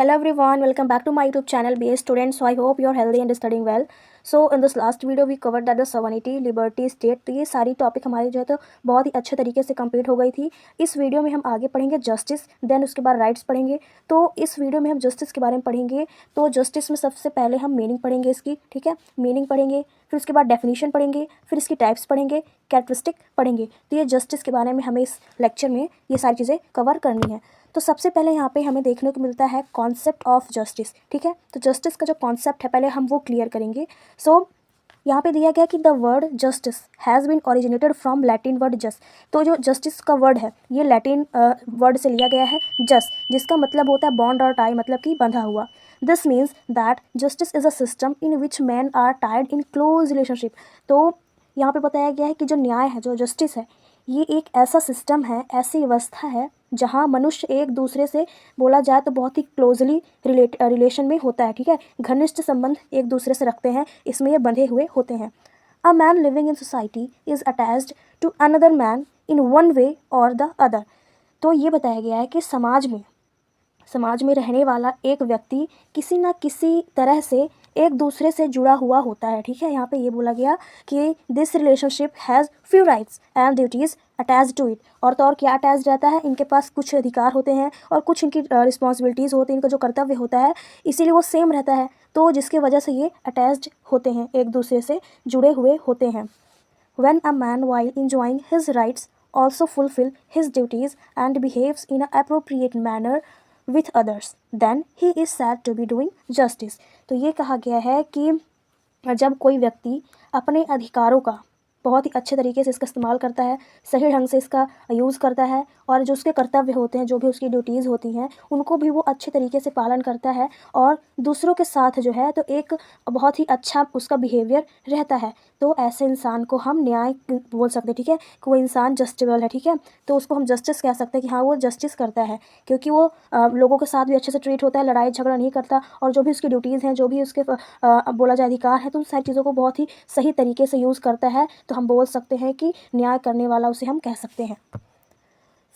Hello everyone, welcome back to my YouTube channel BA Students. So I hope you are healthy and studying well. So in this last video we covered that the sovereignty, liberty, state. तो ये सारी topic हमारी जो है तो बहुत ही अच्छे तरीके से कंप्लीट हो गई थी। इस वीडियो में हम आगे पढ़ेंगे जस्टिस, देन उसके बाद राइट्स पढ़ेंगे। तो इस वीडियो में हम जस्टिस के बारे में पढ़ेंगे। तो जस्टिस में सबसे पहले हम मीनिंग पढ़ेंगे इसकी, ठीक है, मीनिंग पढ़ेंगे, फिर उसके बाद डेफिनेशन पढ़ेंगे, फिर इसकी टाइप्स पढ़ेंगे, कैरेक्टरिस्टिक पढ़ेंगे। तो ये जस्टिस के बारे में हमें इस लेक्चर में ये सारी चीज़ें कवर करनी है। तो सबसे पहले यहाँ पे हमें देखने को मिलता है कॉन्सेप्ट ऑफ जस्टिस, ठीक है। तो जस्टिस का जो कॉन्सेप्ट है पहले हम वो क्लियर करेंगे। सो यहाँ पे दिया गया कि the word justice has been originated from Latin word just. तो जो जस्टिस का वर्ड है ये लैटिन वर्ड से लिया गया है जस्ट, जिसका मतलब होता है बॉन्ड और टाई, मतलब कि बंधा हुआ। This means that justice is a system in which man are tied in close relationship. तो यहाँ पे बताया गया है कि जो न्याय है, जो जस्टिस है, ये एक ऐसा सिस्टम है, ऐसी व्यवस्था है जहाँ मनुष्य एक दूसरे से बोला जाए तो बहुत ही क्लोजली रिलेशन में होता है, ठीक है, घनिष्ठ संबंध एक दूसरे से रखते हैं, इसमें ये बंधे हुए होते हैं। A man living in society is attached to another man in one way और द अदर। तो ये बताया गया है कि समाज में रहने वाला एक व्यक्ति किसी न किसी तरह से एक दूसरे से जुड़ा हुआ होता है, ठीक है। यहाँ पे ये बोला गया कि this relationship has few rights and duties attach to it. और तो और क्या अटैच रहता है, इनके पास कुछ अधिकार होते हैं और कुछ इनकी रिस्पॉन्सिबिलिटीज़ होती हैं, इनका जो कर्तव्य होता है इसीलिए वो सेम रहता है। तो जिसकी वजह से ये अटैच्ड होते हैं, एक दूसरे से जुड़े हुए होते हैं। When a man while enjoying his rights also fulfill his duties and behaves in an appropriate manner with others, then he is said to be doing justice। तो ये कहा गया है कि जब कोई व्यक्ति अपने अधिकारों का बहुत ही अच्छे तरीके से इसका इस्तेमाल करता है, सही ढंग से इसका यूज़ करता है, और जो उसके कर्तव्य होते हैं, जो भी उसकी ड्यूटीज़ होती हैं, उनको भी वो अच्छे तरीके से पालन करता है, और दूसरों के साथ जो है तो एक बहुत ही अच्छा उसका बिहेवियर रहता है, तो ऐसे इंसान को हम न्याय बोल सकते हैं, ठीक है, कि वो इंसान जस्टिबल है, ठीक है। तो उसको हम जस्टिस कह सकते हैं कि हाँ वो जस्टिस करता है, क्योंकि वो लोगों के साथ भी अच्छे से ट्रीट होता है, लड़ाई झगड़ा नहीं करता, और जो भी उसकी ड्यूटीज़ हैं, जो भी उसके बोला जाए अधिकार है, तो उन सारी चीज़ों को बहुत ही सही तरीके से यूज़ करता है। तो हम बोल सकते हैं कि न्याय करने वाला उसे हम कह सकते हैं।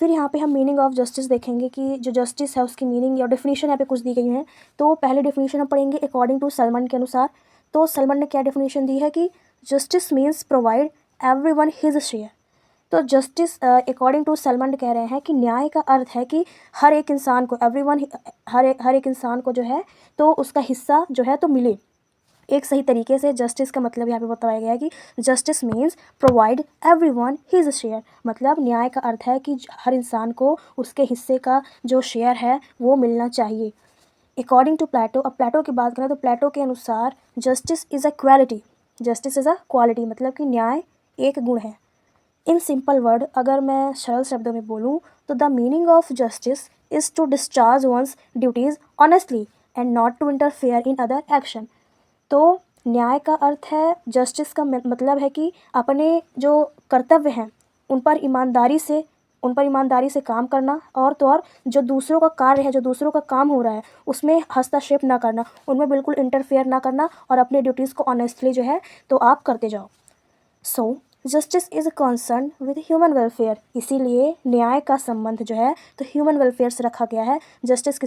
फिर यहाँ पे हम मीनिंग ऑफ जस्टिस देखेंगे कि जो जस्टिस है उसकी मीनिंग या डेफिनेशन यहाँ पे कुछ दी गई हैं। तो पहले डेफिनेशन हम पढ़ेंगे अकॉर्डिंग टू सलमान के अनुसार। तो सलमान ने क्या डेफिनेशन दी है कि justice means provide everyone his share. तो जस्टिस अकॉर्डिंग टू सलमान कह रहे हैं कि न्याय का अर्थ है कि हर एक इंसान को, एवरीवन, हर एक इंसान को जो है तो उसका हिस्सा जो है तो मिले एक सही तरीके से। जस्टिस का मतलब यहाँ पे बताया गया है कि justice means provide everyone his share, मतलब न्याय का अर्थ है कि हर इंसान को उसके हिस्से का जो शेयर है वो मिलना चाहिए। अकॉर्डिंग टू प्लेटो, अब प्लेटो की बात करें तो प्लेटो के अनुसार justice is a quality, justice is a quality, मतलब कि न्याय एक गुण है। इन सिंपल वर्ड, अगर मैं सरल शब्दों में बोलूँ तो the meaning of justice is to discharge one's duties honestly and not to interfere in other action. तो न्याय का अर्थ है, जस्टिस का मतलब है कि अपने जो कर्तव्य हैं उन पर ईमानदारी से काम करना, और तो और जो दूसरों का कार्य है, जो दूसरों का काम हो रहा है उसमें हस्तक्षेप ना करना, उनमें बिल्कुल इंटरफेयर ना करना, और अपने ड्यूटीज़ को ऑनेस्टली जो है तो आप करते जाओ। So justice is concern with human welfare, इसीलिए न्याय का संबंध जो है तो ह्यूमन वेलफेयर से रखा गया है। जस्टिस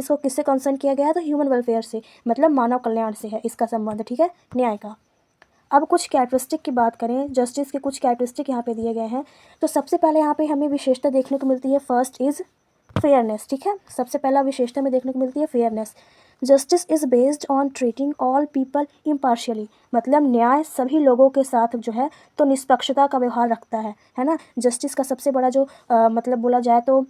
को किससे कंसर्न किया गया है, तो ह्यूमन वेलफेयर से, मतलब मानव कल्याण से है इसका संबंध, ठीक है, न्याय का। अब कुछ कैरेक्टरिस्टिक की बात करें, जस्टिस के कुछ कैरेक्टरिस्टिक यहाँ पे दिए गए हैं। तो सबसे पहले यहाँ पे हमें विशेषता देखने को मिलती है, फर्स्ट इज़ फेयरनेस, ठीक है, सबसे पहला विशेषता में देखने को मिलती है fairness. Justice is based on treating all people impartially, मतलब न्याय सभी लोगों के साथ जो है तो निष्पक्षता का व्यवहार रखता है ना। जस्टिस का सबसे बड़ा जो मतलब बोला जाए तो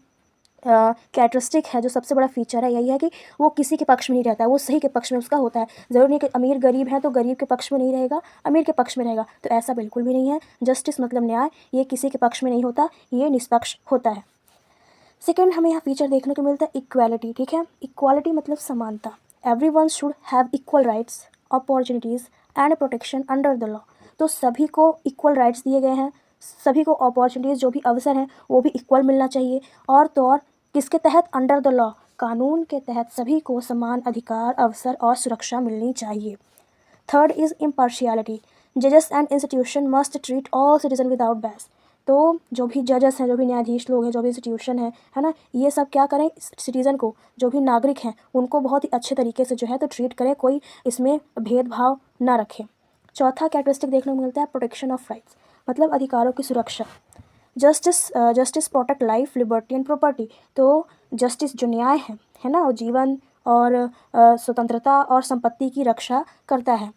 कैरेक्टरिस्टिक है, जो सबसे बड़ा फीचर है, यही है कि वो किसी के पक्ष में नहीं रहता है, वो सही के पक्ष में उसका होता है। ज़रूरी नहीं कि अमीर गरीब है तो गरीब के पक्ष में नहीं रहेगा, अमीर के पक्ष में रहेगा, तो ऐसा बिल्कुल भी नहीं है। जस्टिस मतलब न्याय, ये किसी के पक्ष में नहीं होता, ये निष्पक्ष होता है। सेकेंड, हमें यहाँ फीचर देखने को मिलता है इक्वालिटी, ठीक है, इक्वालिटी मतलब समानता। Everyone should have equal rights, opportunities and protection under the law. तो सभी को इक्वल राइट्स दिए गए हैं, सभी को अपॉर्चुनिटीज़, जो भी अवसर हैं वो भी इक्वल मिलना चाहिए, और तो और किसके तहत, अंडर द लॉ, कानून के तहत सभी को समान अधिकार, अवसर और सुरक्षा मिलनी चाहिए। थर्ड इज़ इम्पार्शियलिटी, जजेस and institution must treat all citizen without bias. तो जो भी जजेस हैं, जो भी न्यायाधीश लोग हैं, जो भी इंस्टीट्यूशन है ना, ये सब क्या करें, सिटीज़न को, जो भी नागरिक हैं उनको बहुत ही अच्छे तरीके से जो है तो ट्रीट करें, कोई इसमें भेदभाव ना रखें। चौथा कैरेक्टरिस्टिक देखने को मिलता है प्रोटेक्शन ऑफ राइट्स, मतलब अधिकारों की सुरक्षा। Justice protect life, liberty and property. तो जस्टिस जो न्याय है ना, वो जीवन और स्वतंत्रता और संपत्ति की रक्षा करता है।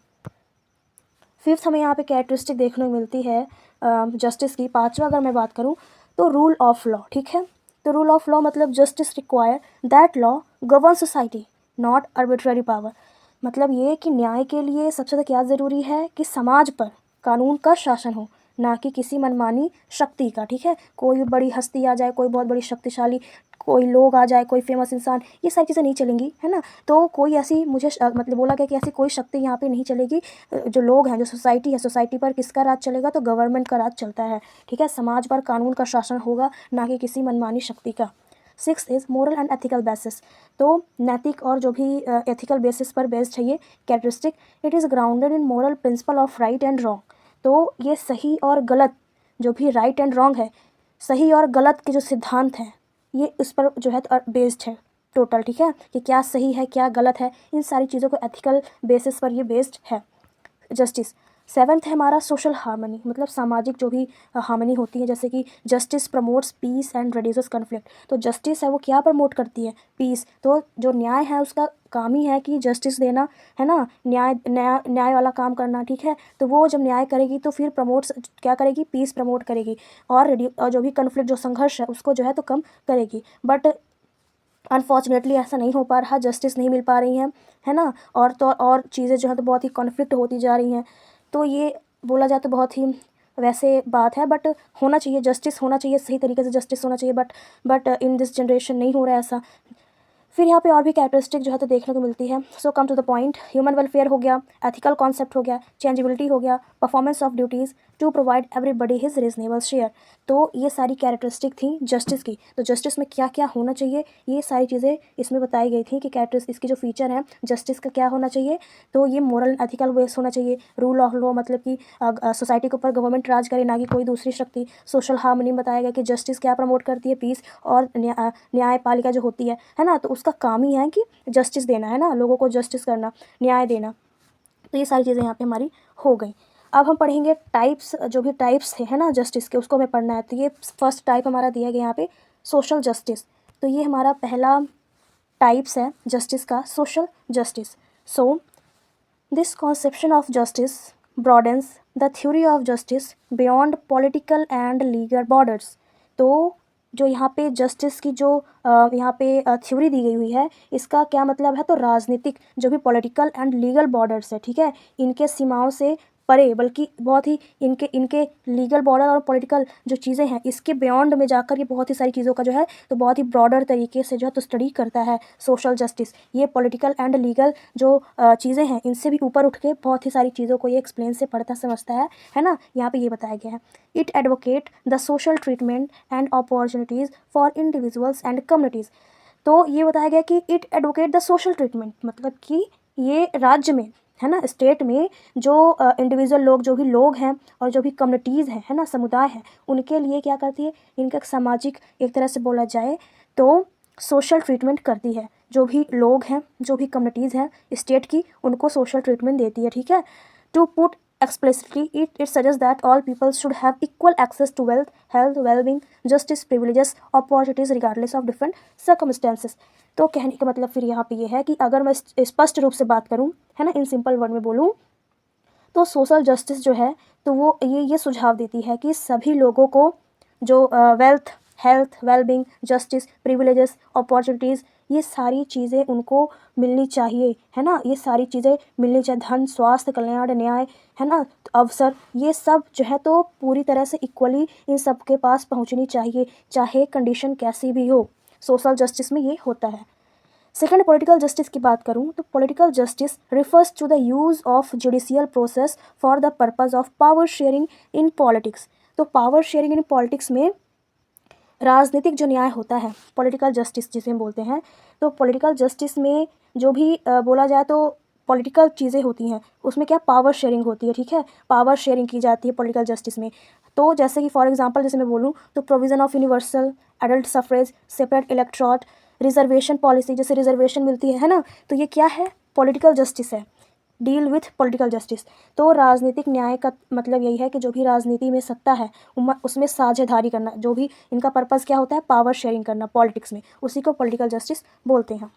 फिफ्थ हमें यहाँ पे कैरेक्टरिस्टिक देखने को मिलती है जस्टिस की। पांचवा अगर मैं बात करूँ तो रूल ऑफ लॉ, ठीक है। तो रूल ऑफ लॉ मतलब justice require that law govern society, not arbitrary power. मतलब ये कि न्याय के लिए सबसे ज़्यादा क्या ज़रूरी है कि समाज पर कानून का शासन हो, ना कि किसी मनमानी शक्ति का, ठीक है। कोई बड़ी हस्ती आ जाए, कोई बहुत बड़ी शक्तिशाली कोई लोग आ जाए, कोई फेमस इंसान, ये सारी चीज़ें नहीं चलेंगी, है ना। तो कोई ऐसी मुझे मतलब बोला गया कि ऐसी कोई शक्ति यहाँ पे नहीं चलेगी। जो लोग हैं, जो सोसाइटी है, सोसाइटी पर किसका राज चलेगा, तो गवर्नमेंट का राज चलता है, ठीक है। समाज पर कानून का शासन होगा, ना कि किसी मनमानी शक्ति का। Six is moral and ethical basis. तो नैतिक और जो भी एथिकल बेसिस पर बेस्ड है ये characteristic. It is grounded in moral principle of right and wrong. तो ये सही और गलत, जो भी राइट एंड रॉन्ग है, सही और गलत के जो सिद्धांत हैं, ये इस पर जो है बेस्ड है टोटल, ठीक है, कि क्या सही है क्या गलत है, इन सारी चीज़ों को एथिकल बेसिस पर ये बेस्ड है जस्टिस। सेवन्थ है हमारा सोशल हार्मनी, मतलब सामाजिक जो भी हार्मनी होती है, जैसे कि justice promotes peace and reduces conflict. तो जस्टिस है वो क्या प्रमोट करती है, पीस। तो जो न्याय है उसका काम ही है कि जस्टिस देना, है ना, न्याय वाला काम करना, ठीक है। तो वो जब न्याय करेगी तो फिर प्रमोट्स क्या करेगी, पीस प्रमोट करेगी, और जो भी कन्फ्लिक्ट, जो संघर्ष है, उसको जो है तो कम करेगी। बट अनफॉर्चुनेटली ऐसा नहीं हो पा रहा, जस्टिस नहीं मिल पा रही है ना, और तो और चीज़ें जो है तो बहुत ही कॉन्फ्लिक्ट होती जा रही हैं। तो ये बोला जाए तो बहुत ही वैसे बात है, बट होना चाहिए, जस्टिस होना चाहिए, सही तरीके से जस्टिस होना चाहिए, बट इन दिस जनरेशन नहीं हो रहा है ऐसा। फिर यहाँ पे और भी कैरेक्टरिस्टिक जो है तो देखने को मिलती है। So come to the point, human welfare हो गया, एथिकल कॉन्सेप्ट हो गया, चेंजेबिलिटी हो गया, performance of duties to provide everybody his reasonable share. तो ये सारी कैरेक्टरिस्टिक थी जस्टिस की। तो जस्टिस में क्या क्या होना चाहिए, ये सारी चीज़ें इसमें बताई गई थी कि कैरेक्टरिस्टिक, इसके जो फीचर हैं जस्टिस का क्या होना चाहिए। तो ये मोरल एथिकल बेस होना चाहिए, रूल ऑफ लॉ मतलब कि सोसाइटी के ऊपर गवर्नमेंट राज करे, ना कि कोई दूसरी शक्ति। सोशल हार्मनी बताया गया कि जस्टिस क्या प्रमोट करती है, पीस, और न्यायपालिका जो होती है ना, तो उसका काम ही है कि जस्टिस देना, है ना, लोगों को जस्टिस करना, न्याय देना। तो ये सारी चीज़ें यहाँ पे हमारी हो गई। अब हम पढ़ेंगे टाइप्स, जो भी टाइप्स थे, है ना, जस्टिस के, उसको हमें पढ़ना है। तो ये फर्स्ट टाइप हमारा दिया गया यहाँ पे सोशल जस्टिस। तो ये हमारा पहला टाइप्स है जस्टिस का, social justice. So this conception of justice broadens the theory of justice beyond political and legal borders। तो जो यहाँ पे जस्टिस की जो यहाँ पे थ्योरी दी गई हुई है, इसका क्या मतलब है, तो राजनीतिक जो भी पॉलिटिकल एंड लीगल बॉर्डर्स है, ठीक है, इनके सीमाओं से परे, बल्कि बहुत ही इनके लीगल बॉर्डर और पॉलिटिकल जो चीज़ें हैं, इसके बियॉन्ड में जाकर ये बहुत ही सारी चीज़ों का जो है तो बहुत ही ब्रॉडर तरीके से जो है तो स्टडी करता है सोशल जस्टिस। ये पॉलिटिकल एंड लीगल जो चीज़ें हैं, इनसे भी ऊपर उठ के बहुत ही सारी चीज़ों को ये एक्सप्लेन से पढ़ता समझता है ना। यहाँ पे ये बताया गया है, it advocate the social treatment and opportunities for individuals and communities. तो ये बताया गया कि it advocate the social treatment, मतलब कि ये राज्य में, है ना, स्टेट में जो इंडिविजुअल लोग, जो भी लोग हैं, और जो भी कम्युनिटीज़ हैं, है ना, समुदाय हैं, उनके लिए क्या करती है, इनका सामाजिक, एक तरह से बोला जाए तो सोशल ट्रीटमेंट करती है। जो भी लोग हैं, जो भी कम्युनिटीज़ हैं स्टेट की, उनको सोशल ट्रीटमेंट देती है, ठीक है। To put explicitly, it suggests that all people should have equal access to wealth, health, well-being, justice, privileges, opportunities regardless of different circumstances। तो कहने का मतलब फिर यहाँ पे ये है कि अगर मैं स्पष्ट रूप से बात करूँ, है ना, इन सिंपल वर्ड में बोलूँ, तो सोशल जस्टिस जो है तो वो ये सुझाव देती है कि सभी लोगों को जो wealth, health, wellbeing, justice, privileges, opportunities, ये सारी चीज़ें उनको मिलनी चाहिए, है ना, ये सारी चीज़ें मिलनी चाहिए, धन, स्वास्थ्य, कल्याण, न्याय, है ना, अवसर, ये सब जो है तो पूरी तरह से इक्वली इन सब के पास पहुंचनी चाहिए, चाहे कंडीशन कैसी भी हो। सोशल जस्टिस में ये होता है। सेकेंड, पॉलिटिकल जस्टिस की बात करूँ तो political justice refers to the use of judicial process for the purpose of power sharing in politics. तो पावर शेयरिंग इन पॉलिटिक्स में राजनीतिक जो न्याय होता है, पॉलिटिकल जस्टिस जिसे हम बोलते हैं, तो पॉलिटिकल जस्टिस में जो भी बोला जाए तो पॉलिटिकल चीज़ें होती हैं, उसमें क्या पावर शेयरिंग होती है, ठीक है, पावर शेयरिंग की जाती है पॉलिटिकल जस्टिस में। तो जैसे कि फॉर एग्जांपल जैसे मैं बोलूँ तो provision of universal adult suffrage, separate electorate, reservation policy, जैसे रिजर्वेशन मिलती है ना, तो ये क्या है, पॉलिटिकल जस्टिस है, डील विथ पॉलिटिकल जस्टिस। तो राजनीतिक न्याय का मतलब यही है कि जो भी राजनीति में सत्ता है उसमें साझेदारी करना, जो भी इनका पर्पज़ क्या होता है, पावर शेयरिंग करना पॉलिटिक्स में, उसी को पॉलिटिकल जस्टिस बोलते हैं।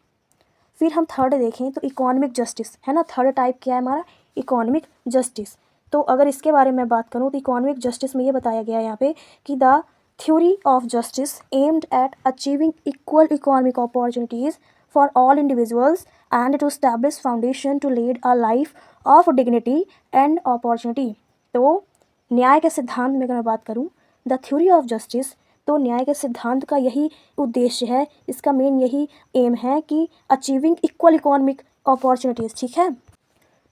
फिर हम थर्ड देखें तो इकोनॉमिक जस्टिस है ना, थर्ड टाइप क्या है हमारा, इकोनॉमिक जस्टिस। तो अगर इसके बारे में बात करूँ तो इकोनॉमिक जस्टिस में ये बताया गया है यहाँ पे कि the theory of justice aimed at achieving equal economic opportunities for all individuals and to establish foundation to lead a life of dignity and opportunity। तो न्याय के सिद्धांत में अगर मैं बात करूँ, द थ्योरी ऑफ जस्टिस, तो न्याय के सिद्धांत का यही उद्देश्य है, इसका मेन यही एम है कि अचीविंग इक्वल इकोनॉमिक अपॉर्चुनिटीज़, ठीक है।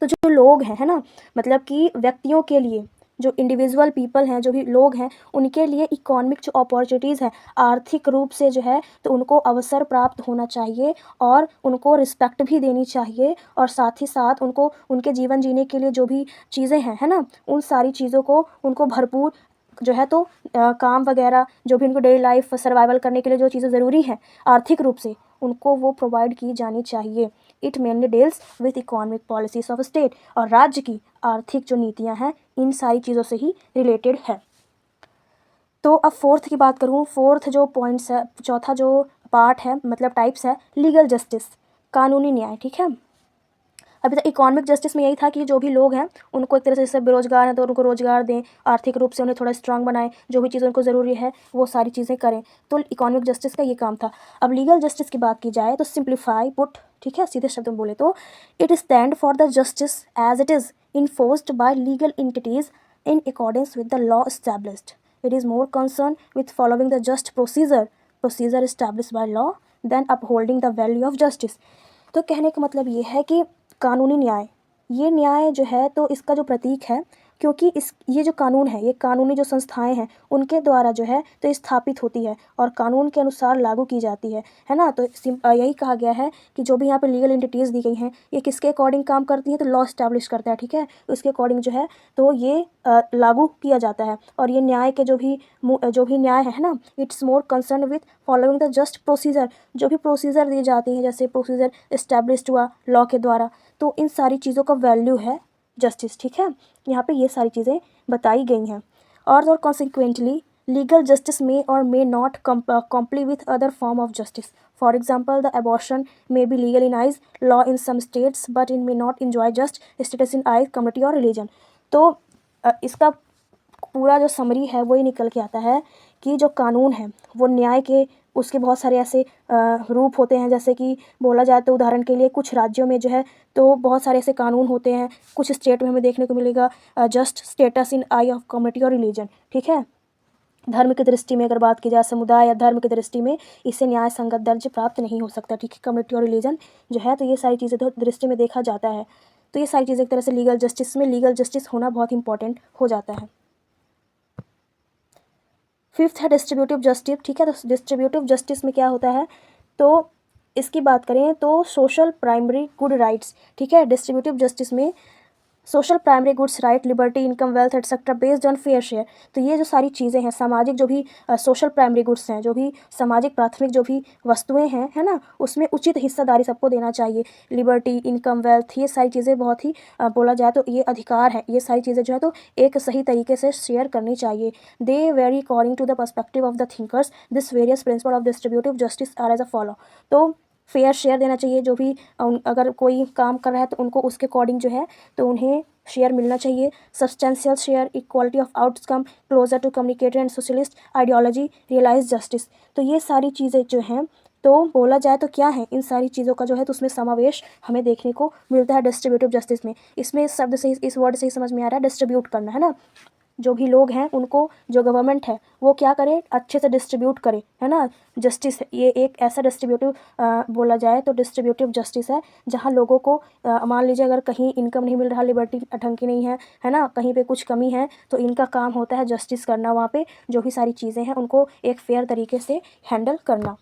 तो जो लोग हैं, है ना, मतलब कि व्यक्तियों के लिए, जो इंडिविजुअल पीपल हैं, जो भी लोग हैं, उनके लिए इकोनॉमिक जो अपॉर्चुनिटीज़ हैं, आर्थिक रूप से जो है तो उनको अवसर प्राप्त होना चाहिए और उनको रिस्पेक्ट भी देनी चाहिए, और साथ ही साथ उनको उनके जीवन जीने के लिए जो भी चीज़ें हैं, है ना, उन सारी चीज़ों को उनको भरपूर जो है तो काम वगैरह जो भी उनको डेली लाइफ सर्वाइवल करने के लिए जो चीज़ें ज़रूरी हैं आर्थिक रूप से, उनको वो प्रोवाइड की जानी चाहिए। It mainly deals with economic policies of state, और राज्य की आर्थिक जो नीतियां हैं इन सारी चीज़ों से ही रिलेटेड है। तो अब फोर्थ की बात करूँ, फोर्थ जो पॉइंट्स है, चौथा जो पार्ट है मतलब टाइप्स है, लीगल जस्टिस, कानूनी न्याय, ठीक है। अभी तक इकोनॉमिक जस्टिस में यही था कि जो भी लोग हैं उनको एक तरह से, जैसे बेरोजगार हैं तो उनको रोजगार दें, आर्थिक रूप से उन्हें थोड़ा स्ट्रांग बनाएं, जो भी चीज़ें उनको ज़रूरी है वो सारी चीज़ें करें, तो इकोनॉमिक जस्टिस का ये काम था। अब लीगल जस्टिस की बात की जाए तो सिंप्लीफाई पुट, ठीक है, सीधे शब्द में बोले तो it stand for the justice as it is enforced by legal entities in accordance with the law established। It is more concerned with following the just procedure established by law than upholding the value of justice। तो कहने का मतलब ये है कि कानूनी न्याय, ये न्याय जो है तो इसका जो प्रतीक है, क्योंकि ये जो कानून है, ये कानूनी जो संस्थाएं हैं उनके द्वारा जो है तो स्थापित होती है और कानून के अनुसार लागू की जाती है ना। तो यही कहा गया है कि जो भी यहाँ पे लीगल एंटिटीज़ दी गई हैं ये किसके अकॉर्डिंग काम करती हैं, तो लॉ इस्टेब्लिश करता है, ठीक है, उसके अकॉर्डिंग जो है तो ये लागू किया जाता है। और ये न्याय के जो भी न्याय है ना, it's more concern with following the just procedure, जो भी प्रोसीजर दी जाती हैं जैसे प्रोसीजर इस्टेब्लिश्ड हुआ लॉ के द्वारा, तो इन सारी चीज़ों का वैल्यू है जस्टिस, ठीक है। यहाँ पे ये सारी चीज़ें बताई गई हैं। और कॉन्सिक्वेंटली लीगल जस्टिस में और may not comply with other form of justice। For example, the abortion may be legal in eyes law in some states but it may not enjoy just status in eyes community or religion। तो इसका पूरा जो summary है वो ही निकल के आता है कि जो कानून है वो न्याय के, उसके बहुत सारे ऐसे रूप होते हैं, जैसे कि बोला जाए तो उदाहरण के लिए कुछ राज्यों में जो है तो बहुत सारे ऐसे कानून होते हैं, कुछ स्टेट में हमें देखने को मिलेगा just status in I of community और रिलीजन, ठीक है। धर्म की दृष्टि में अगर बात की जाए, समुदाय या धर्म की दृष्टि में इससे न्याय संगत दर्ज प्राप्त नहीं हो सकता, ठीक है, कम्युनिटी और रिलीजन जो है तो ये सारी चीज़ें तो दृष्टि में देखा जाता है। तो ये सारी चीज़ें एक तरह से लीगल जस्टिस में लीगल जस्टिस होना बहुत इंपॉर्टेंट हो जाता है। फिफ्थ है डिस्ट्रीब्यूटिव जस्टिस, ठीक है। तो डिस्ट्रीब्यूटिव जस्टिस में क्या होता है, तो इसकी बात करें तो सोशल प्राइमरी गुड राइट्स, ठीक है। डिस्ट्रीब्यूटिव जस्टिस में social primary goods right, liberty, income, wealth etcetera based on fair share. तो ये जो सारी चीज़ें हैं सामाजिक, जो भी सोशल प्राइमरी गुड्स हैं, जो भी सामाजिक प्राथमिक जो भी वस्तुएं हैं, है ना, उसमें उचित हिस्सेदारी सबको देना चाहिए। लिबर्टी, इनकम, वेल्थ, ये सारी चीज़ें बहुत ही बोला जाए तो ये अधिकार है, ये सारी चीज़ें जो है तो एक सही तरीके से शेयर करनी चाहिए। They vary according to the perspective of the thinkers, this various principle of distributive justice are as a follow. तो फेयर शेयर देना चाहिए, जो भी अगर कोई काम कर रहा है तो उनको उसके अकॉर्डिंग जो है तो उन्हें शेयर मिलना चाहिए। Substantial share, equality of outcome, closer to communicated and socialist ideology, realise justice. तो ये सारी चीज़ें जो हैं तो बोला जाए तो क्या है, इन सारी चीज़ों का जो है तो उसमें समावेश हमें देखने को मिलता है डिस्ट्रीब्यूटिव जस्टिस में। इसमें इस शब्द से, इस वर्ड से ही समझ में आ रहा है डिस्ट्रीब्यूट करना, है ना। जो भी लोग हैं उनको जो गवर्नमेंट है वो क्या करे, अच्छे से डिस्ट्रीब्यूट करे, है ना। जस्टिस ये एक ऐसा डिस्ट्रीब्यूटिव बोला जाए तो डिस्ट्रीब्यूटिव जस्टिस है जहाँ लोगों को मान लीजिए अगर कहीं इनकम नहीं मिल रहा, लिबर्टी ढंग की नहीं है ना, कहीं पे कुछ कमी है, तो इनका काम होता है जस्टिस करना, वहाँ पे जो भी सारी चीज़ें हैं उनको एक फेयर तरीके से हैंडल करना।